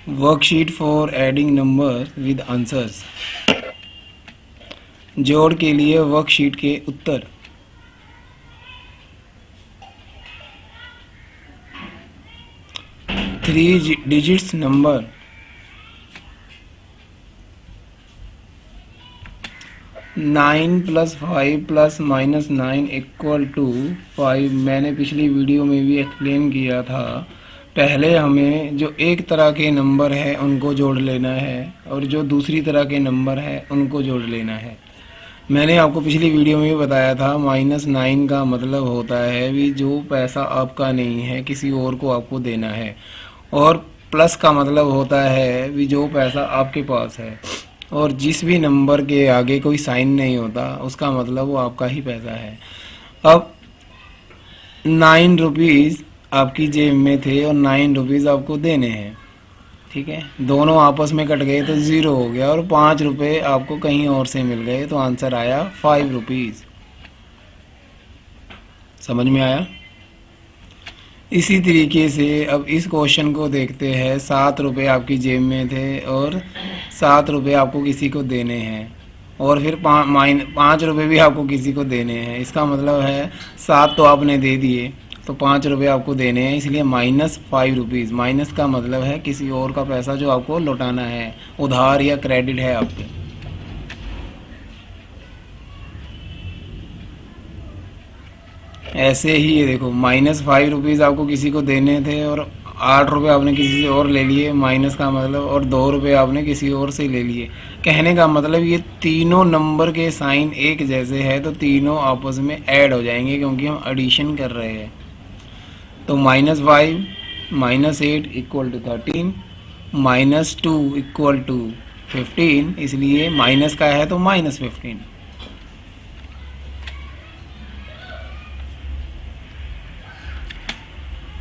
Worksheet for adding number with answers. जोड़ के लिए वर्कशीट के उत्तर। Three digits number 9 + 5 ± 9 = 5। मैंने पिछली वीडियो में भी एक्सप्लेन किया था। पहले हमें जो एक तरह के नंबर है उनको जोड़ लेना है और जो दूसरी तरह के नंबर है उनको जोड़ लेना है। मैंने आपको पिछली वीडियो में भी बताया था -9 का मतलब होता है भी जो पैसा आपका नहीं है किसी और को आपको देना है, और प्लस का मतलब होता है भी जो पैसा आपके पास है, और जिस भी नंबर के आगे कोई साइन नहीं होता उसका मतलब वो आपका ही पैसा है। अब 9 रुपीज़ आपकी जेब में थे और 9 रुपीज़ आपको देने हैं, ठीक है। दोनों आपस में कट गए तो ज़ीरो हो गया, और 5 रुपये आपको कहीं और से मिल गए तो आंसर आया 5 रुपीज़। समझ में आया? इसी तरीके से अब इस क्वेश्चन को देखते हैं। 7 रुपये आपकी जेब में थे और 7 रुपये आपको किसी को देने हैं, और फिर 5 रुपये भी आपको किसी को देने हैं। इसका मतलब है 7 तो आपने दे दिए तो 5 रुपये आपको देने हैं, इसलिए -5 रुपीज़। माइनस का मतलब है किसी और का पैसा जो आपको लौटाना है, उधार या क्रेडिट है आपके। ऐसे ही ये देखो -5 रुपीज़ आपको किसी को देने थे और 8 रुपये आपने किसी से और ले लिए, माइनस का मतलब, और 2 रुपये आपने किसी और से ले लिए। कहने का मतलब ये तीनों नंबर के साइन एक जैसे है तो तीनों आपस में ऐड हो जाएंगे क्योंकि हम एडिशन कर रहे हैं। तो -5 -8 = 13, -2 = 15, इसलिए माइनस का है तो -15।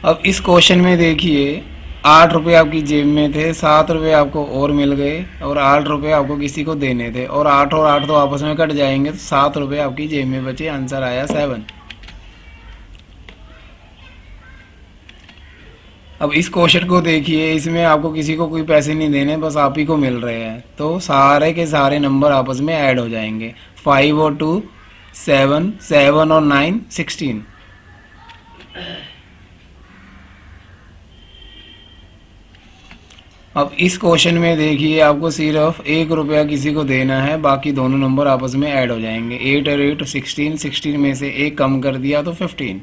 अब इस क्वेश्चन में देखिए 8 रुपये आपकी जेब में थे, 7 रुपये आपको और मिल गए, और 8 रुपये आपको किसी को देने थे, और 8 और 8 तो आपस में कट जाएंगे तो 7 रुपये आपकी जेब में बचे। आंसर आया 7। अब इस क्वेश्चन को देखिए, इसमें आपको किसी को कोई पैसे नहीं देने, बस आप ही को मिल रहे हैं, तो सारे के सारे नंबर आपस में ऐड हो जाएंगे। 5 और 2 7, 7 और 9 16। अब इस क्वेश्चन में देखिए आपको सिर्फ 1 रुपया किसी को देना है, बाकी दोनों नंबर आपस में ऐड हो जाएंगे। 8 और 8 16, 16 में से एक कम कर दिया तो 15।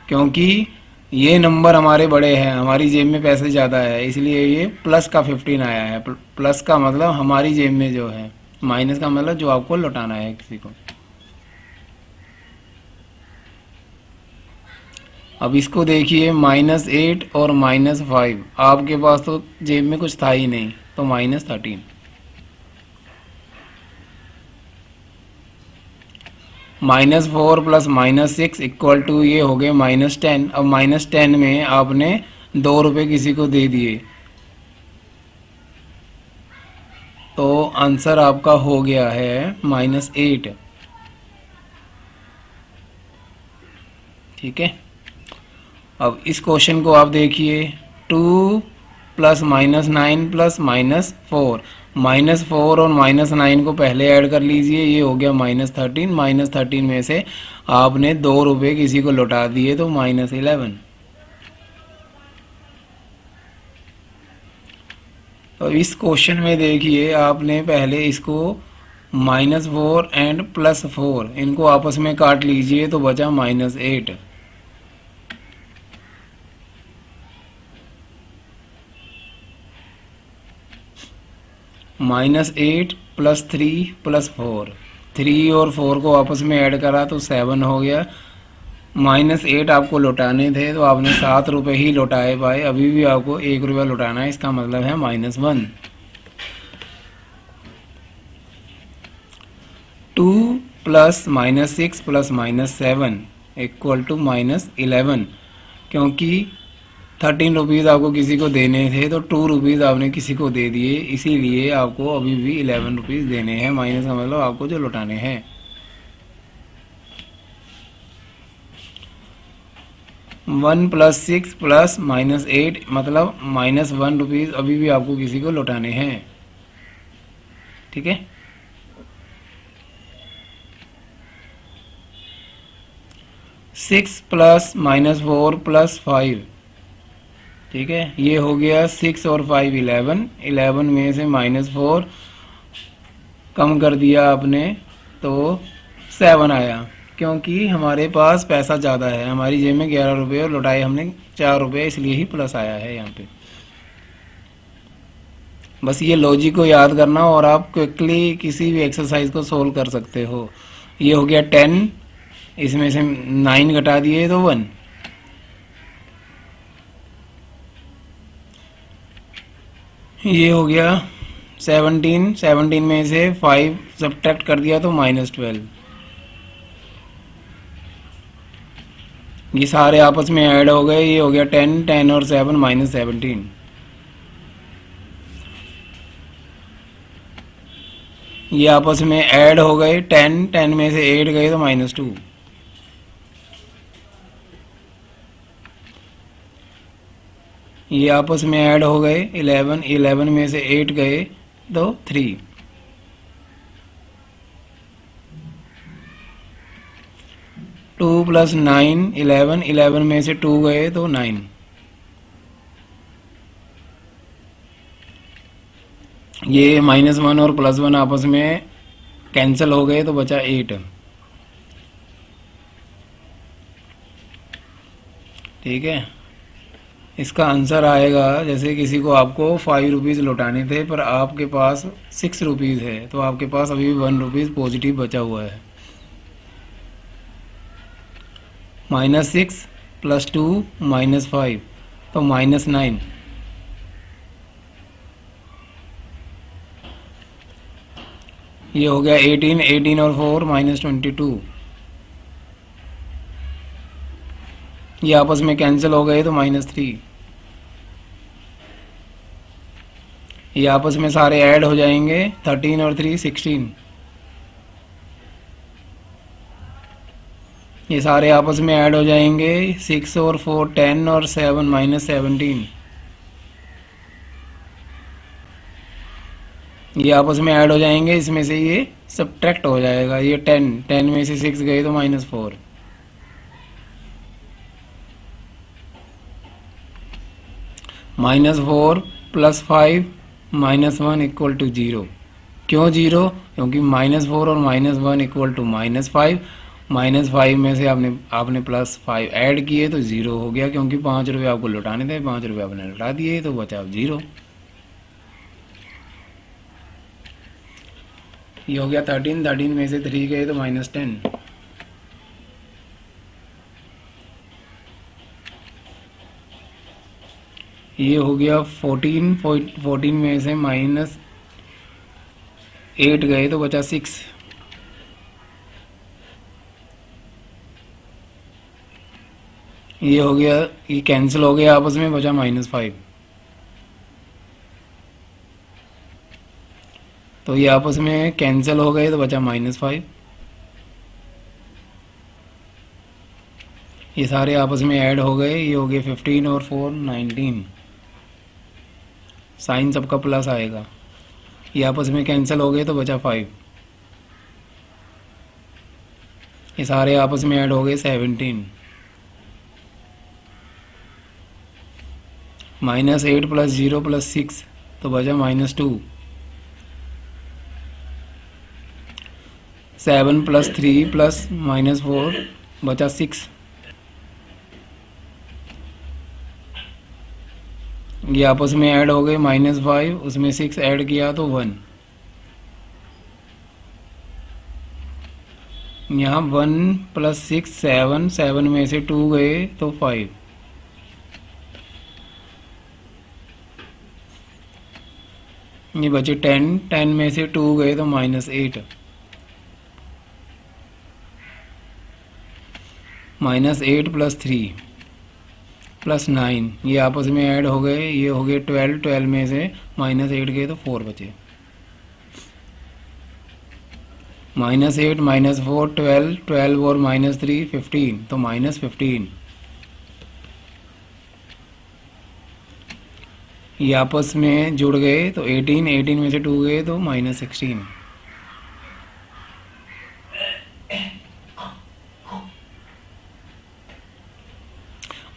क्योंकि ये नंबर हमारे बड़े हैं, हमारी जेब में पैसे ज़्यादा है, इसलिए ये प्लस का 15 आया है। प्लस का मतलब हमारी जेब में जो है, माइनस का मतलब जो आपको लौटाना है किसी को। अब इसको देखिए -8 और -5, आपके पास तो जेब में कुछ था ही नहीं तो -13। -4 + -6 = ये हो गए -10। अब -10 में आपने 2 रुपये किसी को दे दिए तो आंसर आपका हो गया है -8। ठीक है। अब इस क्वेश्चन को आप देखिए 2 + -9 + -4। -4 और -9 को पहले ऐड कर लीजिए, ये हो गया -13। -13 में से आपने 2 रुपये किसी को लौटा दिए तो -11। तो इस क्वेश्चन में देखिए आपने पहले इसको -4 एंड +4 इनको आपस में काट लीजिए तो बचा -8। -8 + 3 + 4, 3 और 4 को आपस में ऐड करा तो 7 हो गया। -8 आपको लौटाने थे तो आपने 7 रुपये ही लौटाए पाए, अभी भी आपको 1 रुपया लौटाना है, इसका मतलब है -1। 2 + -6 + -7 = -11। क्योंकि 13 रुपीज़ आपको किसी को देने थे तो 2 रुपीज़ आपने किसी को दे दिए, इसीलिए आपको अभी भी 11 रुपीज़ देने हैं। माइनस का मतलब आपको जो लौटाने हैं। 1 प्लस 6 प्लस -8 मतलब -1 रुपीज़ अभी भी आपको किसी को लौटाने हैं। ठीक है, 6 प्लस -4 प्लस 5। ठीक है, ये हो गया 6 और 5 11, 11 में से -4 कम कर दिया आपने तो 7 आया, क्योंकि हमारे पास पैसा ज़्यादा है, हमारी जेब में 11 रुपये और लौटाए हमने 4 रुपये, इसलिए ही प्लस आया है यहाँ पे। बस ये लॉजिक को याद करना और आप क्विकली किसी भी एक्सरसाइज को सोल्व कर सकते हो। ये हो गया 10, इसमें से 9 घटा दिए तो 1। ये हो गया 17, 17 में से 5 सब्ट्रैक्ट कर दिया तो -12। ये सारे आपस में ऐड हो गए, ये हो गया 10, 10 और 7 -17। ये आपस में ऐड हो गए, 10, 10 में से 8 गए तो -2। ये आपस में ऐड हो गए 11, 11 में से 8 गए तो 3। टू प्लस 9 11, 11 में से 2 गए तो 9। ये -1 और +1 आपस में कैंसिल हो गए तो बचा 8। ठीक है, इसका आंसर आएगा, जैसे किसी को आपको 5 रुपीज़ लौटाने थे पर आपके पास 6 रुपीज़ है तो आपके पास अभी भी 1 रुपीज़ पॉजिटिव बचा हुआ है। -6 + 2 -5 तो -9। ये हो गया 18, 18 और 4 -22। ये आपस में कैंसिल हो गए तो -3। ये आपस में सारे ऐड हो जाएंगे, 13 और 3 16। ये सारे आपस में ऐड हो जाएंगे, 6 और 4 10 और 7 -17। ये आपस में ऐड हो जाएंगे, इसमें से ये सब्ट्रैक्ट हो जाएगा, ये 10, 10 में से 6 गए तो -4। -4 + 5 -1 = 0। क्यों 0? क्योंकि -4 और -1 = -5। -5 में से आपने +5 ऐड किए तो 0 हो गया, क्योंकि 5 रुपये आपको लौटाने थे, 5 रुपये आपने लौटा दिए तो बचा 0। ये हो गया 13, 13 में से 3 गए तो -10। ये हो गया 14, 14 में से -8 गए तो बचा 6। ये हो गया, ये कैंसिल हो गया आपस में, बचा -5। तो ये आपस में कैंसिल हो गए तो बचा -5। ये सारे आपस में ऐड हो गए, ये हो गए 15 और 4 19। साइन सबका प्लस आएगा। ये आपस में कैंसिल हो गए तो बचा 5। ये सारे आपस में ऐड हो गए 17। -8 + 0 + 6 तो बचा -2। 7 + 3 + -4 बचा 6। ये आपस में ऐड हो गए, -5, उसमें 6 ऐड किया तो 1। यहाँ 1 + 6 7, 7 में से 2 गए तो 5। ये बचे 10, 10 में से 2 गए तो -8। -8 + 3 + 9, ये आपस में ऐड हो गए, ये हो गए 12, 12 में से -8 गए तो 4 बचे। -8 -4 12, 12 और -3 15 तो -15। ये आपस में जुड़ गए तो 18, 18 में से 2 गए तो -16।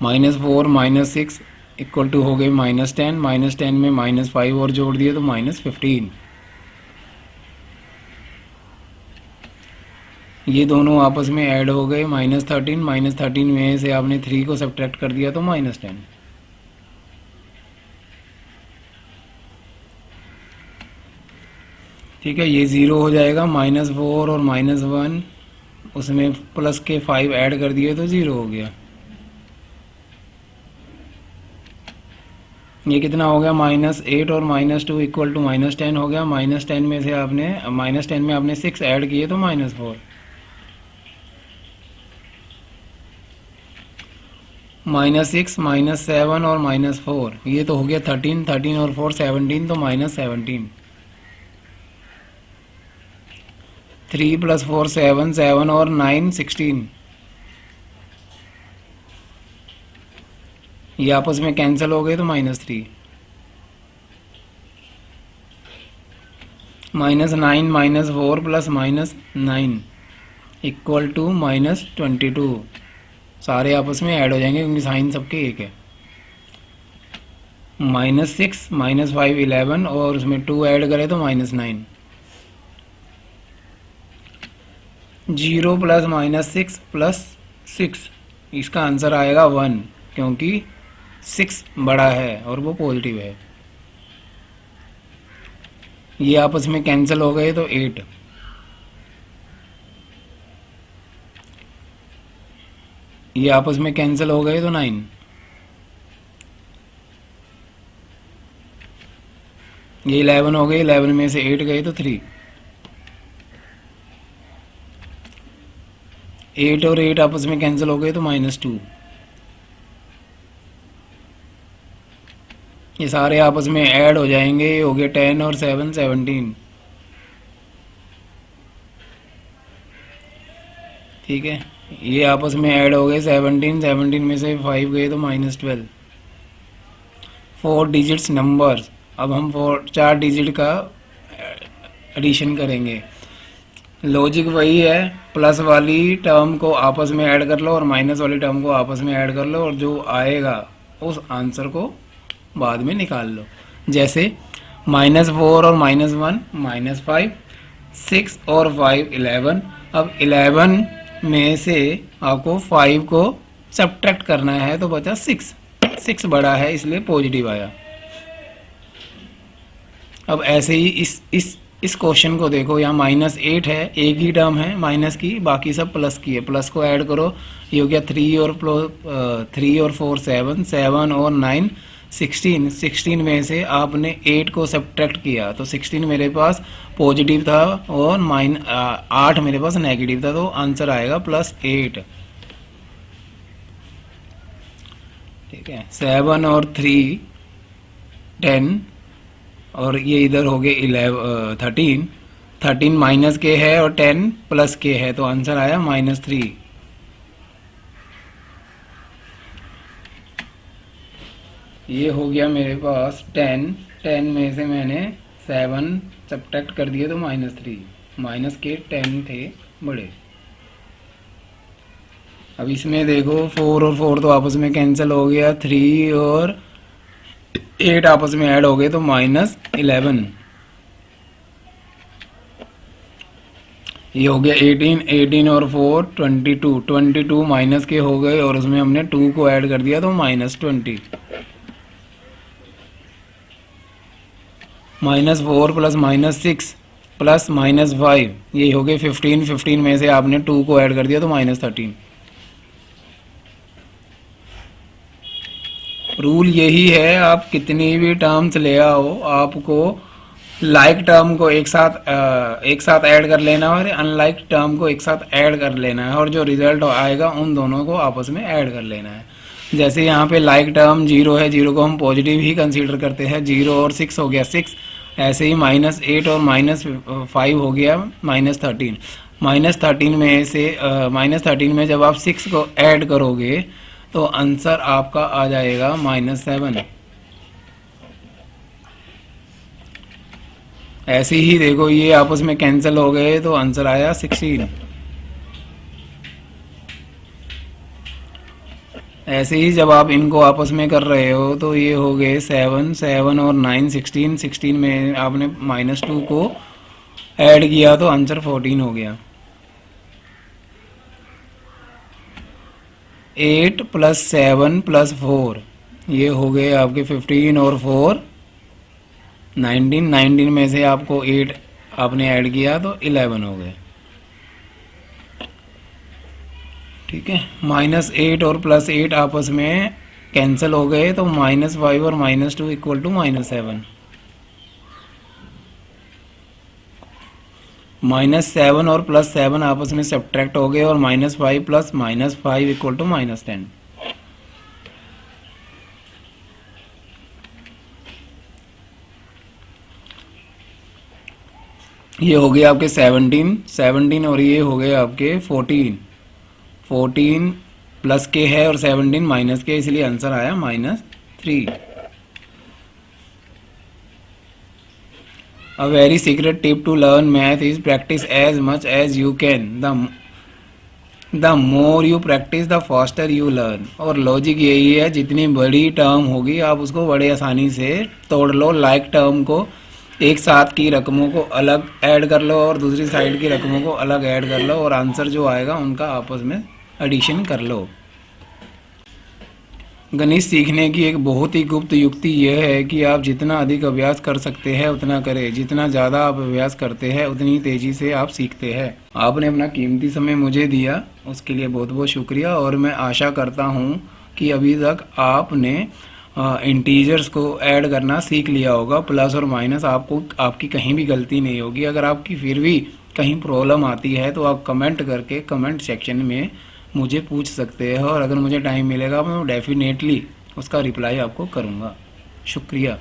-4 -6 इक्वल टू हो गए -10, -10 में -5 और जोड़ दिए तो -15। ये दोनों आपस में ऐड हो गए -13, -13 में से आपने 3 को सब्ट्रैक्ट कर दिया तो -10। ठीक है, ये 0 हो जाएगा। -4 और -1 उसमें प्लस के 5 ऐड कर दिए तो 0 हो गया। ये कितना हो गया, -8 और -2 इक्वल टू -10 हो गया। -10 में से आपने -10 में आपने 6 ऐड किए तो -4। -6 -7 और -4 ये तो हो गया 13, 13 और 4 17 तो -17। 3 + 4 7, 7 और 9 16। ये आपस में कैंसिल हो गए तो -3। -9 -4 + -9 इक्वल टू -22। सारे आपस में ऐड हो जाएंगे क्योंकि साइन सबके एक है। -6 -5 11 और उसमें 2 ऐड करें तो -9। 0 + -6 + 6 इसका आंसर आएगा 1, क्योंकि 6 बड़ा है और वो पॉजिटिव है। ये आपस में कैंसिल हो गए तो 8। ये आपस में कैंसिल हो गए तो 9। ये 11 हो गए, 11 में से 8 गए तो 3। 8 और 8 आपस में कैंसिल हो गए तो -2। ये सारे आपस में ऐड हो जाएंगे, ये हो गए 10 और 7 17। ठीक है, ये आपस में ऐड हो गए 17, 17 में से 5 गए तो -12। 4 डिजिट्स नंबर्स। अब हम 4 डिजिट का एडिशन करेंगे। लॉजिक वही है, प्लस वाली टर्म को आपस में ऐड कर लो और माइनस वाली टर्म को आपस में ऐड कर लो और जो आएगा उस आंसर को बाद में निकाल लो। जैसे -4 और -1 -5, 6 और 5 11। अब 11 में से आपको 5 को सब्ट्रैक्ट करना है तो बचा 6। 6 बड़ा है इसलिए पॉजिटिव आया। अब ऐसे ही इस क्वेश्चन को देखो, यहाँ -8 है, एक ही टर्म है माइनस की, बाकी सब प्लस की है। प्लस को ऐड करो, ये हो गया 3 और 4 7, 7 और 9 16। 16 में से आपने 8 को सब्ट्रैक्ट किया तो 16 मेरे पास पॉजिटिव था और 8 मेरे पास नेगेटिव था, तो आंसर आएगा +8। ठीक है, 7 और 3 10 और ये इधर हो गए 13। 13 माइनस के है और 10 प्लस के है तो आंसर आया -3। ये हो गया मेरे पास 10। 10 में से मैंने 7 सब्ट्रैक्ट कर दिए तो -3। माइनस के 10 थे बड़े। अब इसमें देखो 4 और 4 तो आपस में कैंसिल हो गया, 3 और 8 आपस में ऐड हो गए तो -11। ये हो गया 18, 18 और 4 22। 22 माइनस के हो गए और उसमें हमने 2 को ऐड कर दिया तो -20। -4 + -6 + -5 ये हो गए 15। 15 में से आपने 2 को ऐड कर दिया तो -13। रूल यही है, आप कितनी भी टर्म्स ले आओ, आपको लाइक टर्म को एक साथ ऐड कर लेना है और अनलाइक टर्म को एक साथ ऐड कर लेना है और जो रिजल्ट आएगा उन दोनों को आपस में ऐड कर लेना है। जैसे यहाँ पे लाइक टर्म 0 है, 0 को हम पॉजिटिव ही कंसीडर करते हैं। 0 और 6 हो गया 6। ऐसे ही -8 और -5 हो गया -13। -13 में से -13 में जब आप 6 को ऐड करोगे तो आंसर आपका आ जाएगा -7। ऐसे ही देखो ये आपस में कैंसिल हो गए तो आंसर आया 16। ऐसे ही जब आप इनको आपस में कर रहे हो तो ये हो गए 7 7 और 9 16 16 में आपने -2 को ऐड किया तो आंसर 14 हो गया। 8 + 7 + 4 ये हो गए आपके 15 और 4 19 19 में से आपको 8 आपने ऐड किया तो 11 हो गए। ठीक है, -8 और +8 आपस में कैंसिल हो गए तो -5 और -2 इक्वल टू -7। -7 और +7 आपस में सब्ट्रैक्ट हो गए और -5 + -5 इक्वल टू -10। ये हो गए आपके 17 17 और ये हो गए आपके 14 14 प्लस के है और 17 माइनस के, इसलिए आंसर आया -3। A very secret tip to learn math is practice as much as you can. The more you practice, the faster you learn. और लॉजिक यही है, जितनी बड़ी टर्म होगी आप उसको बड़े आसानी से तोड़ लो। लाइक टर्म को एक साथ की रकमों को अलग ऐड कर लो और दूसरी साइड की रकमों को अलग ऐड कर लो और आंसर जो आएगा उनका आपस में एडिशन कर लो। गणित सीखने की एक बहुत ही गुप्त युक्ति यह है कि आप जितना अधिक अभ्यास कर सकते हैं उतना करें। जितना ज़्यादा आप अभ्यास करते हैं उतनी तेज़ी से आप सीखते हैं। आपने अपना कीमती समय मुझे दिया, उसके लिए बहुत बहुत शुक्रिया। और मैं आशा करता हूँ कि अभी तक आपने इंटीजर्स को ऐड करना सीख लिया होगा। प्लस और माइनस आपको आपकी कहीं भी गलती नहीं होगी। अगर आपकी फिर भी कहीं प्रॉब्लम आती है तो आप कमेंट करके कमेंट सेक्शन में मुझे पूछ सकते हैं और अगर मुझे टाइम मिलेगा मैं डेफिनेटली उसका रिप्लाई आपको करूँगा। शुक्रिया।